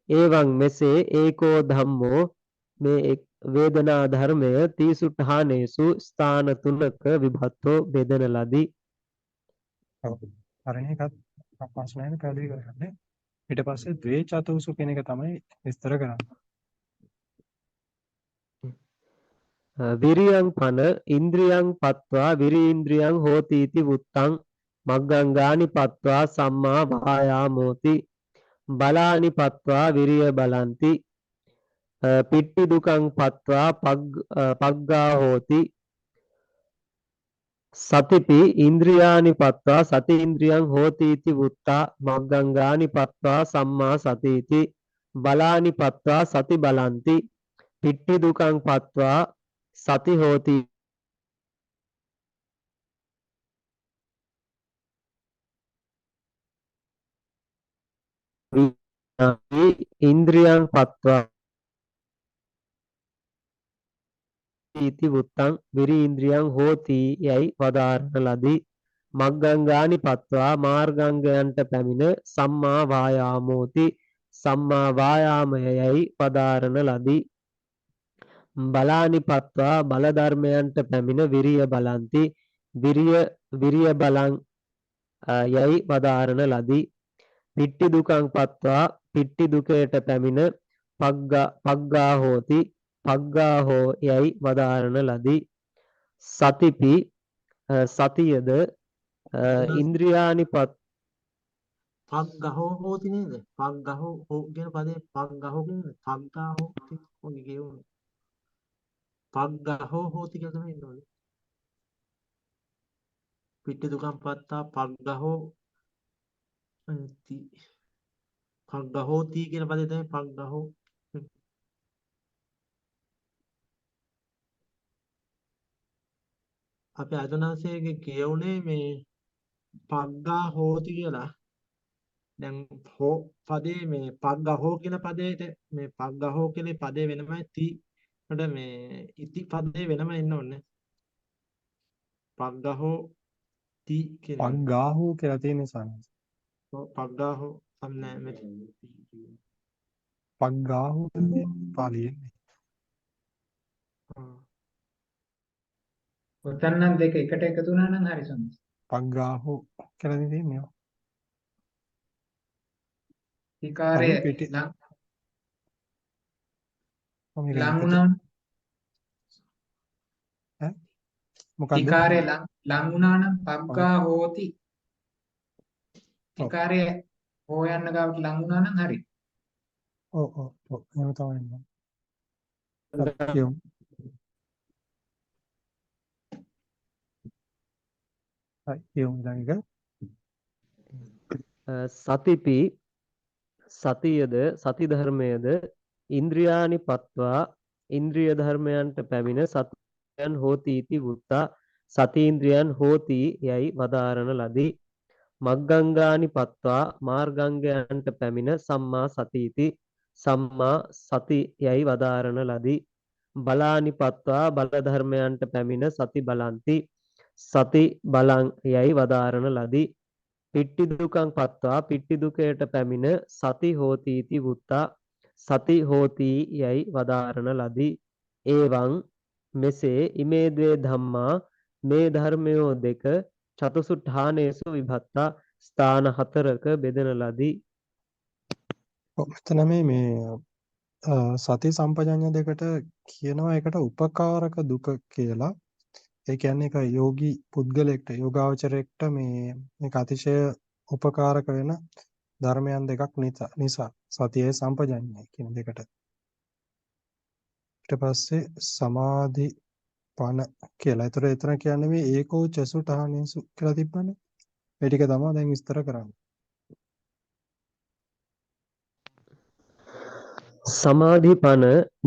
එවං මෙසේ ඒකෝ ධම්මෝ මේ වේදනා ධර්මය තීසුඨානේසු ස්ථාන තුනක විභක්තෝ බෙදන ලදී. ඔව්. හරිනේ එකත් ප්‍රශ්නයෙන් පැහැදිලි කරගන්න. ඊට පස්සේ ද්වේ චතුසු කියන එක තමයි විස්තර කරන්නේ. විරියං පන ඉන්ද්‍රියං පත්වා විරීන්ද්‍රියං හෝතිති වුත්තං මග්ගංගානි පත්වා සම්මා වායාමෝති බලානි පත්වා විරිය බලಂತಿ පිට්ටි දුකං පත්වා පග්ගා හෝති සතිපි ඉන්ද්‍රියානි පත්වා සති ඉන්ද්‍රියං හෝතිති වුත්තා මග්ගංගානි පත්වා සම්මා සතිති බලානි පත්වා සති බලಂತಿ පිට්ටි දුකං පත්වා සති හෝති ඉන්ද්‍රියං පත්වා ඉති වුත්තං විරි ඉන්ද්‍රියං හෝති යයි වදාරන ලදී. මග්ගංගානි පත්වා මාර්ගංගයන්ට පැමිණ සම්මා වායාමෝති සම්මා වායාමයයි වදාරන ලදී. බලානි පත්වා බල ධර්මයන්ට පැමිණ විරිය බලಂತಿ විරිය බලං යයි වදාරන ලදී. පිට්ටි දුකං පත්වා පිට්ටි දුකයට පැමිණ පග්ගා හෝති පග්ගා හෝ යයි වදාරන ලදී. සතිපි සතියද ඉන්ද්‍රියානි පග්ගහෝ හෝති නේද? පග්ගහෝ හෝ කියන පදේ පග්ගහෝ කියන්නේ පග්ගාහෝ ඔගේ කියවනේ. පග්ගහෝ හෝති කියලා තමයි එන්නේ. පිට්ටි දුකම් පත්තා පග්ගහෝ පග්ගහෝති කියන පදේ තමයි පග්ගහෝ. අපේ අදනාසයේ කියවුනේ මේ පග්ගා හෝති කියලා. දැන් හෝ පදේ මේ පග්ගහෝ කියන පදේට මේ පග්ගහෝ කියන පදේ වෙනමයි ති මේ ඉති පදේ වෙනම එන්න ඕනේ. පග්ගහෝ ති කියන පග්ගාහෝ කියලා තියෙන නිසා. පග්ගහෝ සම්නෑ මෙතන. පග්ගාහෝ කියන්නේ පාලියෙන්නේ. ඔතන නම් දෙක එකට එකතු වුණා නම් හරි සම්මත. පග්ගාහෝ කියලා තියෙන්නේ. විකාරය හරි පිටි. ලං මේක ලං එකට වුණා ඈ මොකද්ද? විකාරය ලං වුණා නම් පග්ගා හෝති. විකාරය හොයන්න ගාවට ලං වුණා නම් හරි. ඔව් එහෙම තමයි. හරි කියමු. හරි කියමු ඊළඟ එක. සතිපි සතියද සති ධර්මයේද ඉන්ද්‍රියානි පත්වා ඉන්ද්‍රිය ධර්මයන්ට පැමිණ සතියන් හෝති इति වුත්තා සති ඉන්ද්‍රියන් හෝති යයි වදාරන ලදී. මග්ගංගානි පත්වා මාර්ගංගයන්ට පැමිණ සම්මා සතියිති සම්මා සති යයි වදාරන ලදී. බලානි පත්වා බල ධර්මයන්ට පැමිණ සති බලಂತಿ සති බලං යයි වදාරන ලදී. පිට්ටි දුකං පත්වා පිට්ටි දුකයට පැමිණ සති හෝතිති වුත්තා සති හෝති යයි වදාරන ලදී. එවං මෙසේ ඉමේ ද්වේ ධම්මා මේ ධර්මයෝ දෙක චතුසුඨානේසු විභත්තා ස්ථාන හතරක බෙදන ලදී. මෙතන මේ සති සම්පජඤ්ඤ දෙකට කියනවා එකට උපකාරක දුක කියලා. ඒ කියන්නේ ඒක යෝගී පුද්ගලයෙක්ට යෝගාවචරයෙක්ට මේක අතිශය උපකාරක වෙන ධර්මයන් දෙකක් නිසා සතියේ සම්පජඤ්ඤය කියන දෙකට. ඊට පස්සේ සමාධි පන කියලා. ඒතර එතන කියන්නේ මේ ඒකෝ චසුඨානේසු කියලා තිබ්බනේ. මේ ටික තමයි දැන් විස්තර කරන්නේ. සමාධිපන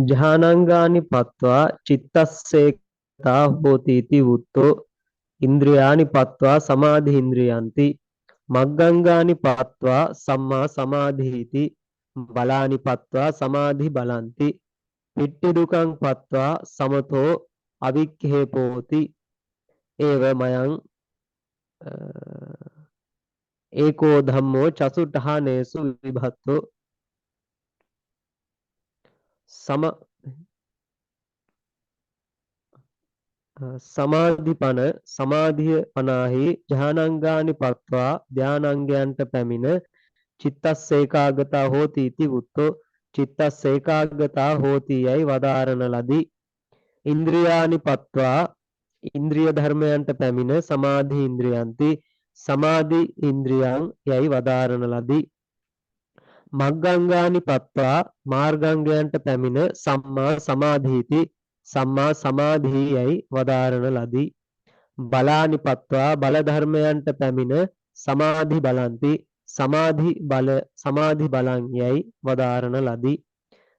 ජානංගානි පත්වා චිත්තස්සේතා හෝති इति වුත්තෝ ඉන්ද්‍රියානි පත්වා සමාධි ඉන්ද්‍රියන්ති මග්ගංගානි පත්වා සම්මා සමාධිති බලානි පත්වා සමාධි බලಂತಿ පිට්ටි දුකං පත්වා සමතෝ අවික්ඛේපෝති ඒව මයං ඒකෝ ධම්මෝ චතුට්ඨානේසු විභත්තෝ සමාධිපන සමාධිය පනාහි ඥානංගානි පත්වා ධානාංගයන්ට පැමිණ චිත්තස්සේකාගතා හෝති इति වුත්තෝ චිත්තස්සේකාගතා හෝති යයි වදාරන ලදී. ඉන්ද්‍රියානි පත්වා ඉන්ද්‍රිය ධර්මයන්ට පැමිණ සමාධි ඉන්ද්‍රියන්ති සමාධි ඉන්ද්‍රියං යයි වදාරන ලදී. මග්ගංගානි පත්වා මාර්ගංගයන්ට පැමිණ සම්මා සමාධිති සම්මා සමාධියයි වදාරන ලදී. බලානි පත්වා බල ධර්මයන්ට පැමිණ සමාධි බලಂತಿ සමාධි බලං යයි වදාරන ලදී.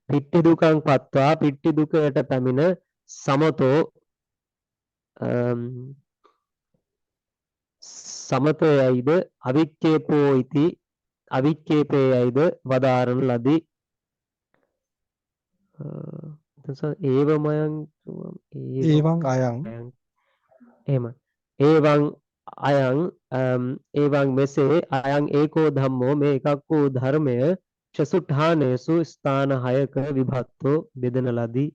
පිට්ටි දුකං පත්වා පිට්ටි දුකයට පැමිණ සමතෝ සමතයයිද අවික්කේපෝ ඉති අවික්කේපයයිද වදාරන ලදී. ඒවමයන් ඒවං අයං එහෙම ඒවං අයං ඒවං මෙසේ අයං ඒකෝ ධම්මෝ මේ එකක් වූ ධර්මය චසුඨානේසු ස්ථාන 6ක විභක්තෝ බෙදන ලදී.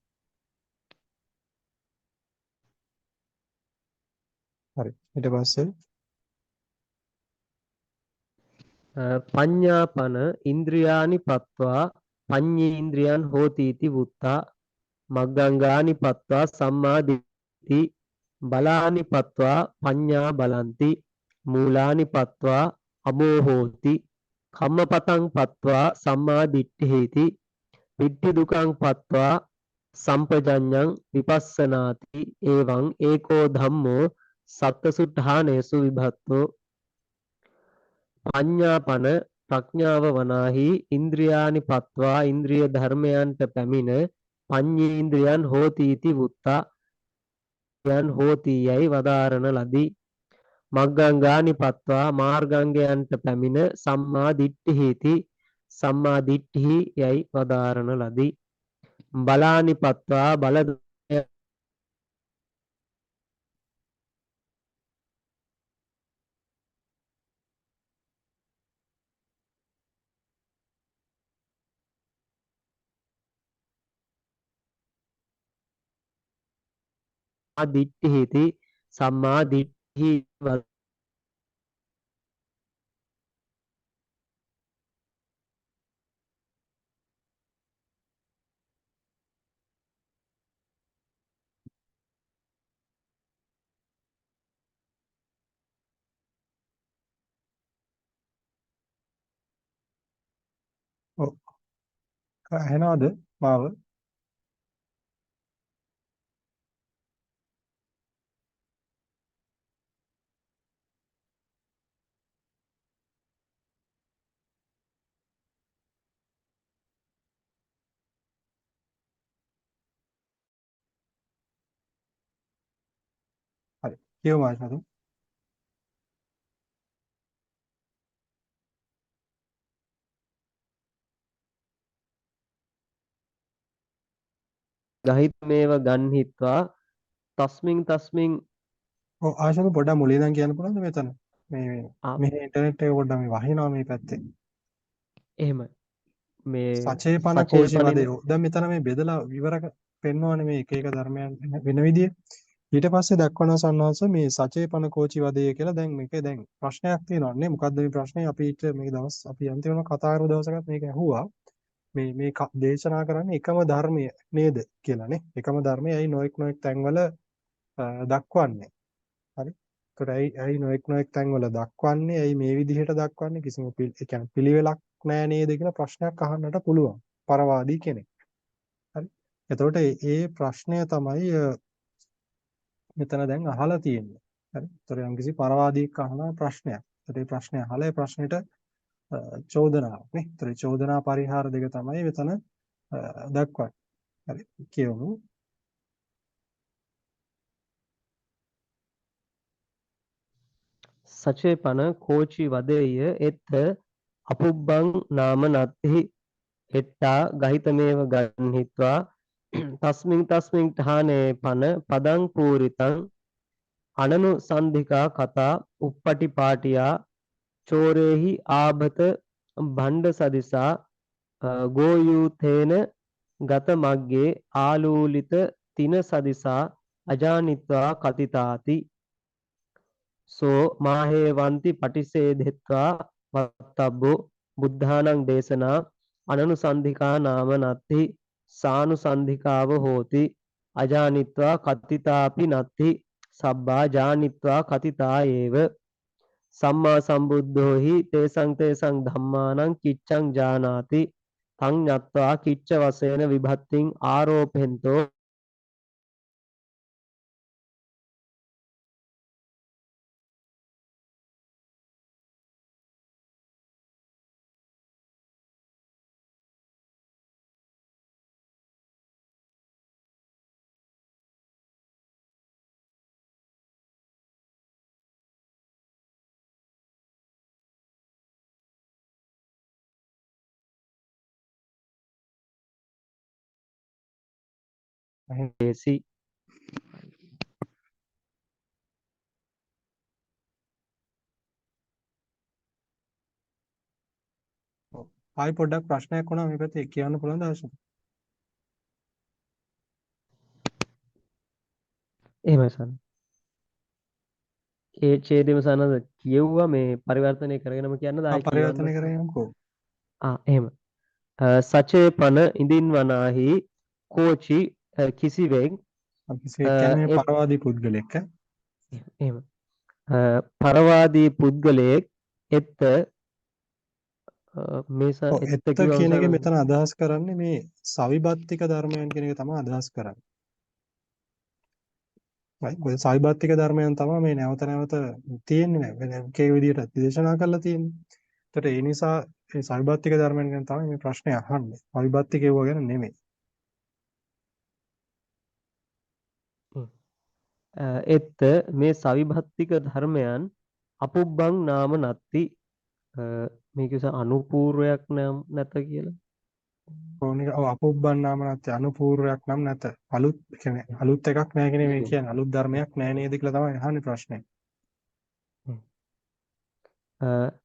හරි. ඊට පස්සේ පඤ්ඤාපන ඉන්ද්‍රියානි පත්වා පඤ්ඤේන්ද්‍රියන් හෝති इति වුත්තා මග්ගංගානි පත්වා සම්මා දිට්ඨි බලානි පත්වා පඤ්ඤා බලಂತಿ මූලානි පත්වා අමෝහෝති කම්මපතං පත්වා සම්මා දිට්ඨිති විද්ධි දුකං පත්වා සම්පජඤ්ඤං විපස්සනාති එවං ඒකෝ ධම්මෝ සත්තසුඨානේසු විභක්තෝ පඤ්ඤාපන ප්‍රඥාව වනාහි ඉන්ද්‍රියානි පත්වා ඉන්ද්‍රිය ධර්මයන්ට පැමිණ පඤ්ඤේන්ද්‍රයන් හෝති इति වුත්තා යන් හෝති යයි වදාරන ලදී. මග්ගංගානි පත්වා මාර්ගංගයන්ට පැමිණ සම්මා දිට්ඨිති සම්මා දිට්ඨි යයි වදාරන ලදී. බලානි පත්වා බල දිට්ඨිති සම්මා දිට්ඨි ඔව්. ඇහෙනවද මාව? හරි. කියමු ආයෙත්. ගහිතමේව ගන්හිත්වා තස්මින් තස්මින් ඔව් ආශාව පොඩ්ඩක් මුලින් ඉඳන් කියන්න පුළුවන්ද මෙතන? මේ ආ, මේ ඉන්ටර්නෙට් එක පොඩ්ඩක් මේ වහිනවා මේ පැත්තේ. එහෙමයි මේ සචේපන සචේ කෝචි පනින වදේ. දැන් මෙතන මේ බෙදලා විවර පෙන්වන්නේ මේ එක එක ධර්මයන් වෙන විදිය. ඊට පස්සේ දක්වනවා සන්නාංශ මේ සචේපන කෝචි වදේ කියලා දැන් මේකේ දැන් ප්‍රශ්නයක් තියෙනවා නේ. මොකද්ද මේ ප්‍රශ්නේ? අපිට මේ දවස් අපි අන්තිම කතා කරපු දවසකත් මේක ඇහුවා. මේ දේශනා කරන්නේ එකම ධර්මය නේද කියලා නේ. එකම ධර්මය ඇයි නොඑක් තැන්වල දක්වන්නේ. හරි. ඒකට ඇයි නොඑක් තැන්වල දක්වන්නේ? ඇයි මේ විදිහට දක්වන්නේ? කිසිම ඒ කියන්නේ පිළිවෙලක් නෑ නේද කියලා ප්‍රශ්නයක් අහන්නට පුළුවන්. පරවාදී කෙනෙක්. හරි. එතකොට ඒ ප්‍රශ්නය තමයි මෙතන දැන් අහලා තියෙන්නේ. හරි. ඒතර යම්කිසි පරවාදීක් අහන ප්‍රශ්නයක්. ඒතර මේ ප්‍රශ්නේ අහලා ඒ ප්‍රශ්නෙට චෝදනාවක් නේ. ඒතර චෝදනා පරිහාර දෙක තමයි මෙතන දක්වන්නේ. හරි. කියමු. සචේපන කෝචි වදේය එත්ත අපුබ්බං නාම නත්ති හෙට්ටා ගහිතමේව ගන්හිත්වා තස්මින් තස්මින් ඨානේ පන පදං පූරිතං අනනු සන්ධිකා කතා uppatiපාටියා චෝරේහි ආභත භණ්ඩ සදිසා ගෝයූතේන ගත මග්ගේ ආලූලිත තින සදිසා අජානිත්වා කතිතාති සෝ මාහේවන්ති පටිසේධෙත්වා වත්තබ්බෝ බුද්ධානං දේශනා අනනුසන්ධිකා නාම නත්ති සානුසන්ධිකාව හෝති අජානිත්වා කතිතාපි නත්ති සබ්බා ජානිත්වා කතිතා ඒව සම්මා සම්බුද්ධෝ හි තේසං තේසං ධම්මානං කිච්ඡං ජානාති තං ඤත්වා කිච්ඡ වශයෙන් විභත්තිං ආරෝපෙන්තෝ දේසි ඔව්. ආයි පොඩ්ඩක් ප්‍රශ්නයක් වුණා මේ පැත්තේ කියන්න පුළුවන්ද ආශාව? එහෙමයි සන්න. ඒ ඡේදෙම සන්නද කියවුවා මේ පරිවර්තනය කරගෙනම කියන්නද ආයි කියවන්නද? පරිවර්තනය කරගෙන යමුකෝ. එහෙම. සචේපන ඉදින් වනාහි කෝචි කිසිවෙක් අපි කියන්නේ එත් පරවාදී පුද්ගලෙක් ඈ. එහෙම. පරවාදී පුද්ගලයෙක් එත්ත ඔව් එත්ත එත්ත කිව්වම කියන එක සන්නද මෙතන අදහස් කරන්නේ මේ සවිභත්තික ධර්මයන් කියන එක තමයි අදහස් කරන්නේ. right? ඔය සවිභත්තික ධර්මයන් තමයි මේ නැවත නැවත තියෙන්නේ නෑ. වෙන එක විදිහට දේශනා කරලා තියෙන්නේ. ඒතට ඒ නිසා මේ සවිභත්තික ධර්මයන් ගැන තමයි මේ ප්‍රශ්නේ අහන්නේ. අවිභත්තික ඒවා ගැන නෙමෙයි. එත්ත මේ සවිභත්තික ධර්මයන් අපුබ්බං නාම නත්ති මේක අනුපූර්වයක් නම් නැත කියලා. ඕනික ඔව් අපොබ්බන් නාම නැත්te අනුපූර්වයක් නම් නැත. අලුත් කියන්නේ අලුත් එකක් නැහැ කියන මේ කියන්නේ අලුත් ධර්මයක් නැහැ නේද කියලා තමයි අහන්නේ ප්‍රශ්නේ.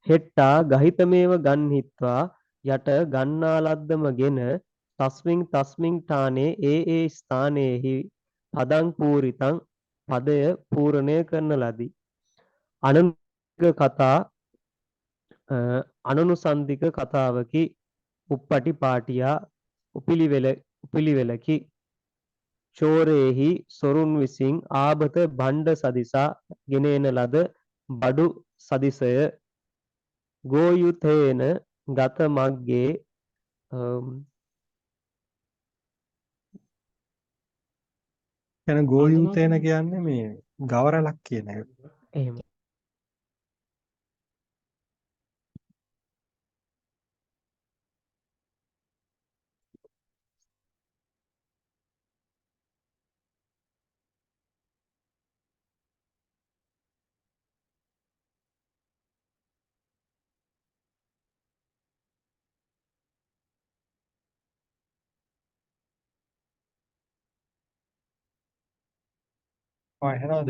හෙට්ටා ගහිතමේව ගන්හිත්වා යට ගන්නා ලද්දමගෙන තස්මින් තස්මින් ඨානේ ඒ ස්ථානයේහි පදං පූරිතං පදය පූර්ණය කරන ලදී. අනනුක කතා අනනුසන්ධික කතාවකි uppati පාටියා උපිලිවෙලකි චෝරේහි සොරුන් විසින් ආභත භණ්ඩ සදිසා ගෙනෙන ලද බඩු සදිසය ගෝයුතේන ගත මග්ගේ කියන්නේ ගෝයූතේන කියන්නේ මේ ගවරලක් කියන එක. එහෙම ඇහෙනවද?